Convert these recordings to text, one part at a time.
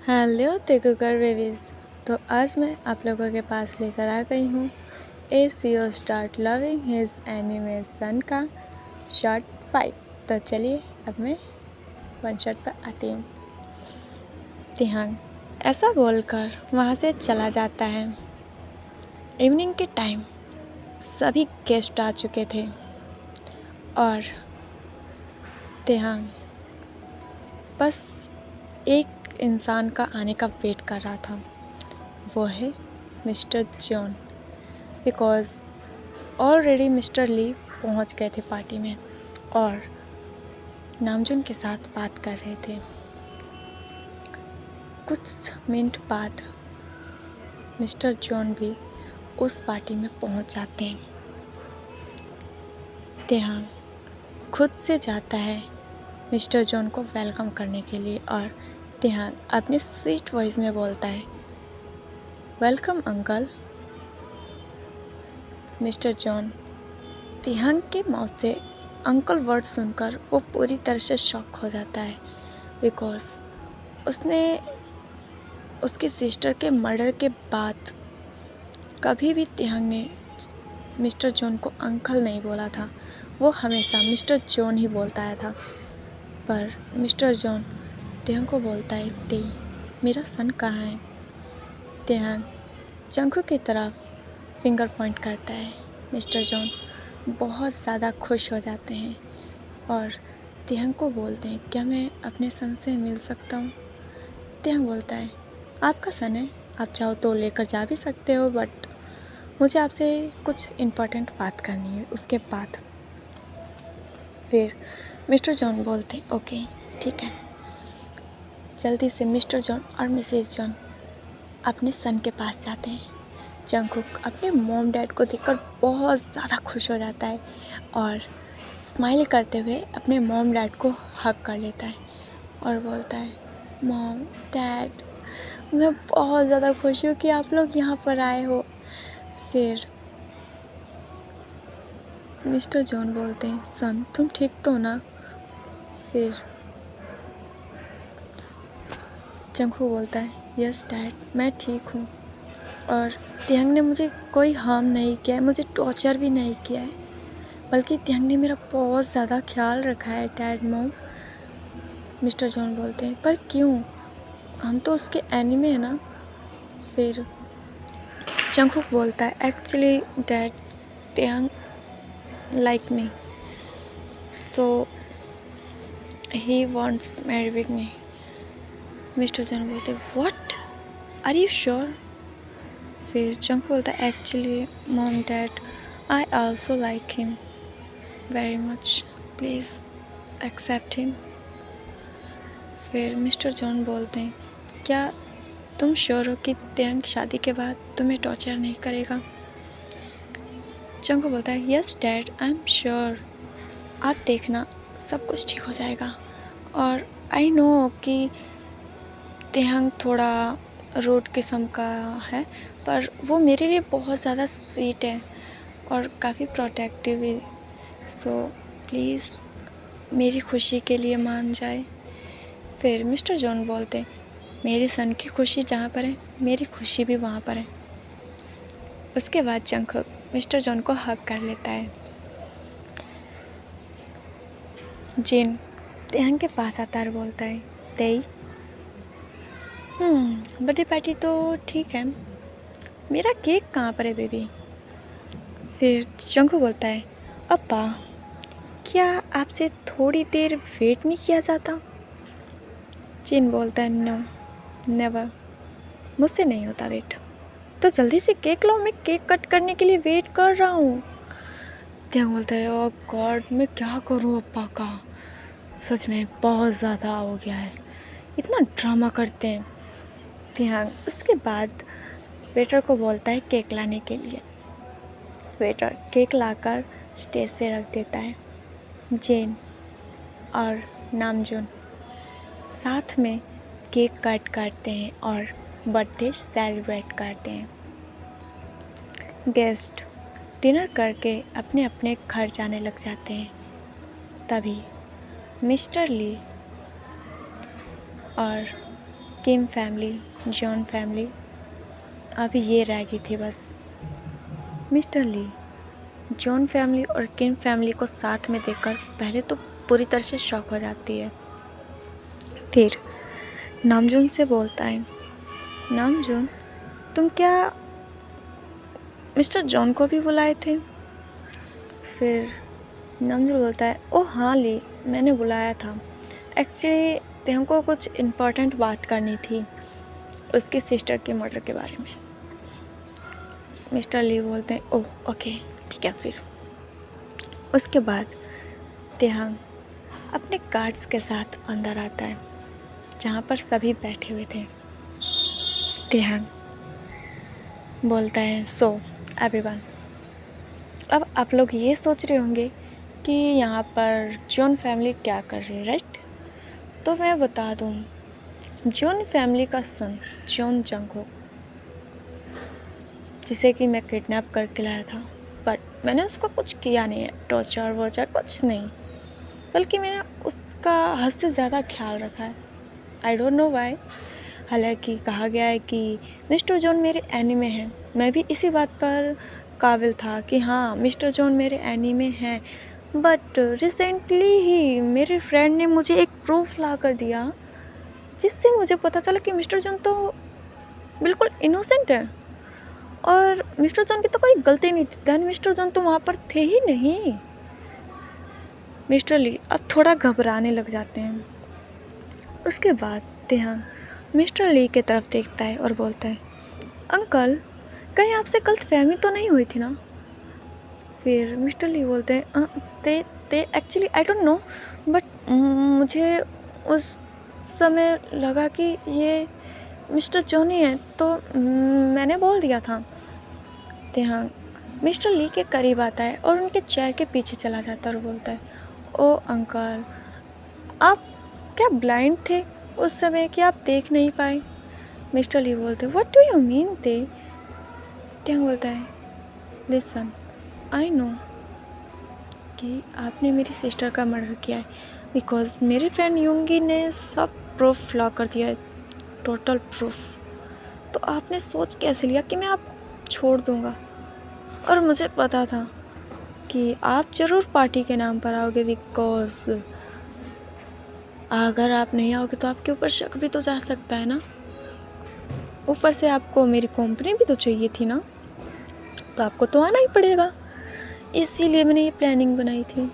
Hello तेकुकर babies. तो आज मैं आप लोगों के पास लेकर आ गई हूँ ACO start loving his animation का शॉर्ट 5। तो चलिए अब मैं वन शॉट पर आती हूँ। तिहांग ऐसा बोलकर वहाँ से चला जाता है। इवनिंग के टाइम सभी गेस्ट आ चुके थे और तिहांग बस एक इंसान का आने का वेट कर रहा था। वो है mister John, because already mister Lee पहुंच गए थे पार्टी में और नामजुन के साथ बात कर रहे थे। कुछ मिनट बाद मिस्टर जॉन भी उस पार्टी में पहुंच जाते हैं। तिहांग खुद से जाता है मिस्टर जॉन को वेलकम करने के लिए और तिहांग अपने स्वीट वॉइस में बोलता है, वेलकम अंकल। मिस्टर जॉन तिहांग के माउथ से अंकल वर्ड सुनकर वो पूरी तरह से शॉक हो जाता है, बिकॉज उसने उसकी सिस्टर के मर्डर के बाद कभी भी तिहांग ने मिस्टर जॉन को अंकल नहीं बोला था। वो हमेशा मिस्टर जॉन ही बोलता आया था। पर मिस्टर जॉन तिहांग को बोलता है, ते मेरा सन कहाँ है। तिहांग जंगू की तरफ फिंगर पॉइंट करता है। मिस्टर जॉन बहुत ज़्यादा खुश हो जाते हैं और तिहांग को बोलते हैं, क्या मैं अपने सन से मिल सकता हूँ। तिहांग बोलता है, आपका सन है, आप चाहो तो लेकर जा भी सकते हो, बट मुझे आपसे कुछ इम्पोर्टेंट बात करनी है। उसके बाद फिर मिस्टर जॉन बोलते हैं, ओके ठीक है। जल्दी से मिस्टर जॉन और मिसेस जॉन अपने सन के पास जाते हैं। जंगकुक अपने मॉम डैड को देखकर बहुत ज़्यादा खुश हो जाता है और स्माइल करते हुए अपने मॉम डैड को हग कर लेता है और बोलता है, मॉम डैड, मैं बहुत ज़्यादा खुश हूँ कि आप लोग यहाँ पर आए हो। फिर मिस्टर जॉन बोलते हैं, सन तुम ठीक तो ना। फिर जंगकुक बोलता है, यस डैड मैं ठीक हूँ और तिहांग ने मुझे कोई हार्म नहीं किया है, मुझे टॉर्चर भी नहीं किया है, बल्कि तिहांग ने मेरा बहुत ज़्यादा ख्याल रखा है डैड मॉम। मिस्टर जॉन बोलते हैं, पर क्यों, हम तो उसके एनिमी है ना। फिर जंगकुक बोलता है, actually dad Taehyung like me, so he wants marry with me. Mister John बोलते हैं, व्हाट, आर यू श्योर। फिर जंगकुक बोलता है, actually mom dad I also like him very much, please accept him. फिर mister John बोलते हैं, क्या तुम श्योर हो कि तिहांग शादी के बाद तुम्हें टॉर्चर नहीं करेगा। जंगकुक बोलता है, yes dad I am sure, आप देखना सब कुछ ठीक हो जाएगा। और आई नो कि तिहांग थोड़ा रूड किस्म का है, पर वो मेरे लिए बहुत ज़्यादा स्वीट है और काफ़ी प्रोटेक्टिव भी, सो प्लीज़ मेरी खुशी के लिए मान जाए। फिर मिस्टर जॉन बोलते हैं, मेरे सन की खुशी जहाँ पर है मेरी खुशी भी वहाँ पर है। उसके बाद जंगकुक मिस्टर जॉन को हग कर लेता है। जिन तिहांग के पास आता है और बोलता है, तेई बर्थडे पार्टी तो ठीक है, मेरा केक कहाँ पर है बेबी। फिर जंगकुक बोलता है, अप्पा क्या आपसे थोड़ी देर वेट नहीं किया जाता। जिन बोलता है, नो नेवर, मुझसे नहीं होता वेट, तो जल्दी से केक लो, मैं केक कट करने के लिए वेट कर रहा हूँ। तिहांग बोलता है, ओह गॉड मैं क्या करूँ अप्पा का, सच में बहुत ज़्यादा हो गया है, इतना ड्रामा करते हैं। तिहांग उसके बाद वेटर को बोलता है केक लाने के लिए। वेटर केक लाकर स्टेज पे रख देता है। जेन और नामजुन साथ में केक कट करते हैं और बर्थडे सेलिब्रेट करते हैं। गेस्ट डिनर करके अपने अपने घर जाने लग जाते हैं। तभी मिस्टर ली और किम फैमिली, जॉन फैमिली अभी ये रह गई थी बस। मिस्टर ली जॉन फैमिली और किम फैमिली को साथ में देखकर पहले तो पूरी तरह से शॉक हो जाती है। फिर नामजून से बोलता है, नामजून तुम क्या मिस्टर जॉन को भी बुलाए थे? फिर नामजून बोलता है, ओ हाँ ली, मैंने बुलाया था। एक्चुअली हमको कुछ इम्पोर्टेंट बात करनी थी उसकी सिस्टर के मर्डर के बारे में। मिस्टर ली बोलते हैं, ओह ओके ठीक है। फिर उसके बाद तेहांग अपने गार्ड्स के साथ अंदर आता है जहाँ पर सभी बैठे हुए थे। तेहांग बोलता है, सो एवरीवन, अब आप लोग ये सोच रहे होंगे कि यहाँ पर जॉन फैमिली क्या कर रही है, राइट? तो मैं बता दूँ, जॉन फैमिली का सन जॉन जंगहो, जिसे कि मैं किडनैप करके लाया था, बट मैंने उसको कुछ किया नहीं है, टॉर्चर वॉर्चर कुछ नहीं, बल्कि मैंने उसका हद से ज़्यादा ख्याल रखा है। I don't know why. हालांकि कहा गया है कि मिस्टर जॉन मेरे एनिमे हैं। मैं भी इसी बात पर काबिल था कि हाँ मिस्टर जॉन मेरे एनिमे हैं, बट रिसेंटली ही मेरे फ्रेंड ने मुझे एक प्रूफ ला कर दिया जिससे मुझे पता चला कि मिस्टर जॉन तो बिल्कुल इनोसेंट है और मिस्टर जॉन की तो कोई गलती नहीं थी। देन मिस्टर जॉन तो वहाँ पर थे ही नहीं। मिस्टर ली अब थोड़ा घबराने लग जाते हैं। उसके बाद तेहांग मिस्टर ली की तरफ देखता है और बोलता है, अंकल कहीं आपसे गलतफहमी तो नहीं हुई थी ना? फिर मिस्टर ली बोलते हैं, ते actually I don't know, but मुझे उस समय लगा कि ये मिस्टर जॉन ही है तो मैंने बोल दिया था। तेहांग मिस्टर ली के करीब आता है और उनके चेयर के पीछे चला जाता है और बोलता है, ओ अंकल, आप क्या ब्लाइंड थे उस समय कि आप देख नहीं पाए? मिस्टर ली बोलते, व्हाट डू यू मीन ते? तेहांग बोलता है, लिसन, आई नो कि आपने मेरी सिस्टर का मर्डर किया है बिकॉज मेरे फ्रेंड युंगी ने सब प्रूफ ला कर दिया है, टोटल प्रूफ। तो आपने सोच कैसे लिया कि मैं आपको छोड़ दूँगा? और मुझे पता था कि आप ज़रूर पार्टी के नाम पर आओगे बिकॉज अगर आप नहीं आओगे तो आपके ऊपर शक भी तो जा सकता है ना। ऊपर से आपको मेरी कंपनी भी तो चाहिए थी ना, तो आपको तो आना ही पड़ेगा। इसीलिए मैंने ये प्लानिंग बनाई थी।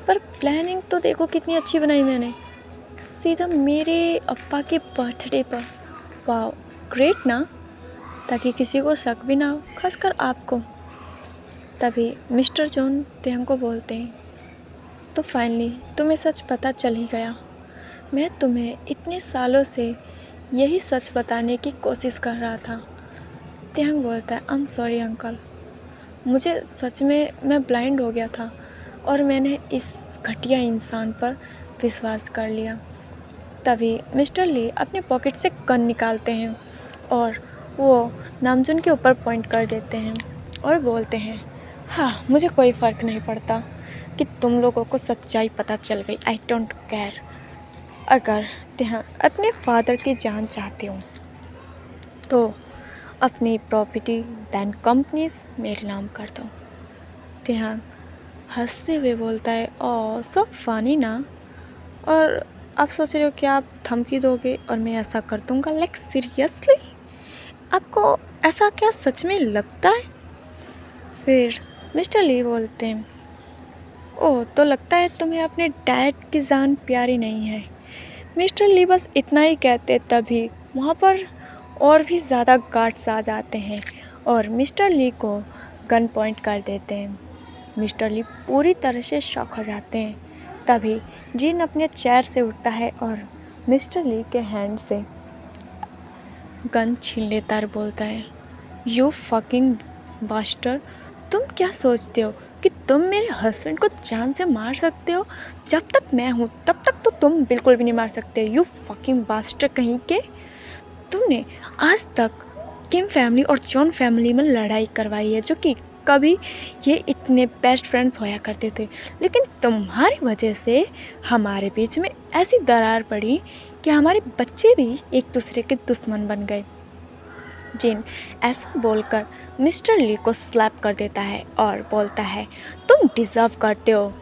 पर प्लानिंग तो देखो कितनी अच्छी बनाई मैंने, सीधा मेरे अप्पा के बर्थडे पर। वाह ग्रेट ना, ताकि किसी को शक भी ना हो, खासकर आपको। तभी मिस्टर जॉन तेहांग को बोलते हैं, तो फाइनली तुम्हें सच पता चल ही गया। मैं तुम्हें इतने सालों से यही सच बताने की कोशिश कर रहा था। तेहांग बोलता है, आई एम सॉरी अंकल, मुझे सच में मैं ब्लाइंड हो गया था और मैंने इस घटिया इंसान पर विश्वास कर लिया। तभी मिस्टर ली अपने पॉकेट से गन निकालते हैं और वो नामजून के ऊपर पॉइंट कर देते हैं और बोलते हैं, हाँ मुझे कोई फ़र्क नहीं पड़ता कि तुम लोगों को सच्चाई पता चल गई, आई डोंट केयर। अगर तेहांग अपने फादर की जान चाहते हो तो अपनी प्रॉपर्टी दैन कंपनीज मेरे नाम कर दो। तेहांग हंसते हुए बोलता है, ओ सब फनी ना, और आप सोच रहे हो कि आप धमकी दोगे और मैं ऐसा कर दूँगा? लाइक सीरियसली, आपको ऐसा क्या सच में लगता है? फिर मिस्टर ली बोलते हैं, ओह तो लगता है तुम्हें अपने डैड की जान प्यारी नहीं है। मिस्टर ली बस इतना ही कहते तभी वहाँ पर और भी ज़्यादा गार्ड्स आ जाते हैं और मिस्टर ली को गन पॉइंट कर देते हैं। मिस्टर ली पूरी तरह से शॉक हो जाते हैं। तभी जिन अपने चेयर से उठता है और मिस्टर ली के हैंड से गन छीन लेता और बोलता है, यू फकिंग बास्टर, तुम क्या सोचते हो कि तुम मेरे हस्बैंड को जान से मार सकते हो? जब तक मैं हूँ तब तक तो तुम बिल्कुल भी नहीं मार सकते। यू फकिंग बास्टर कहीं के, तुमने आज तक किम फैमिली और जॉन फैमिली में लड़ाई करवाई है जो कि कभी ये इतने बेस्ट फ्रेंड्स होया करते थे, लेकिन तुम्हारी वजह से हमारे बीच में ऐसी दरार पड़ी कि हमारे बच्चे भी एक दूसरे के दुश्मन बन गए। जिन ऐसा बोलकर मिस्टर ली को स्लैप कर देता है और बोलता है, तुम डिज़र्व करते हो।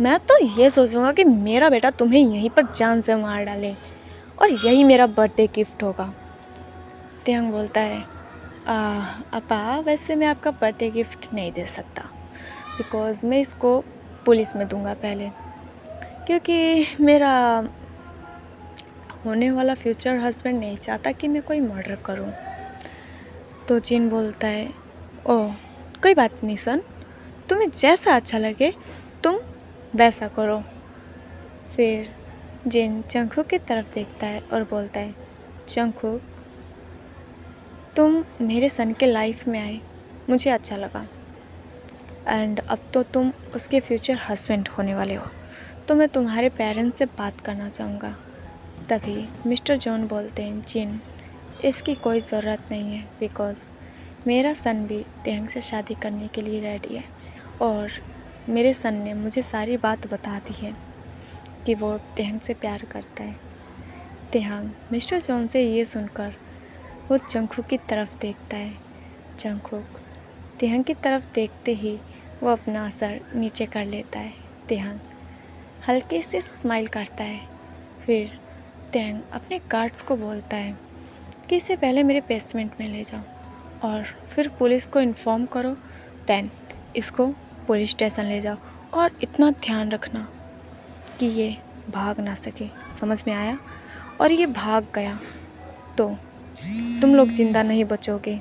मैं तो ये सोचूंगा कि मेरा बेटा तुम्हें यहीं पर जान से मार डाले और यही मेरा बर्थडे गिफ्ट होगा। तेहंग बोलता है, अपा वैसे मैं आपका बर्थडे गिफ्ट नहीं दे सकता, बिकॉज़ मैं इसको पुलिस में दूंगा पहले, क्योंकि मेरा होने वाला फ्यूचर हस्बैंड नहीं चाहता कि मैं कोई मर्डर करूं। तो जिन बोलता है, ओह कोई बात नहीं सन, तुम्हें जैसा अच्छा लगे तुम वैसा करो। फिर जिन जंगकुक की तरफ देखता है और बोलता है, जंगकुक तुम मेरे सन के लाइफ में आए, मुझे अच्छा लगा, एंड अब तो तुम उसके फ्यूचर हस्बैंड होने वाले हो, तो मैं तुम्हारे पेरेंट्स से बात करना चाहूँगा। तभी मिस्टर जॉन बोलते हैं, जिन इसकी कोई ज़रूरत नहीं है, बिकॉज़ मेरा सन भी तेहंग से शादी करने के लिए रेडी है और मेरे सन ने मुझे सारी बात बता दी है कि वो तेहंग से प्यार करता है। तेहंग मिस्टर जॉन से ये सुनकर वो जंगकुक की तरफ देखता है। जंगकुक तेहंग की तरफ देखते ही वो अपना सर नीचे कर लेता है। तेहंग हल्के से स्माइल करता है। फिर तेहंग अपने गार्ड्स को बोलता है कि इसे पहले मेरे बेसमेंट में ले जाओ और फिर पुलिस को इन्फॉर्म करो, देन इसको पुलिस स्टेशन ले जाओ और इतना ध्यान रखना कि ये भाग ना सके, समझ में आया? और ये भाग गया तो तुम लोग ज़िंदा नहीं बचोगे।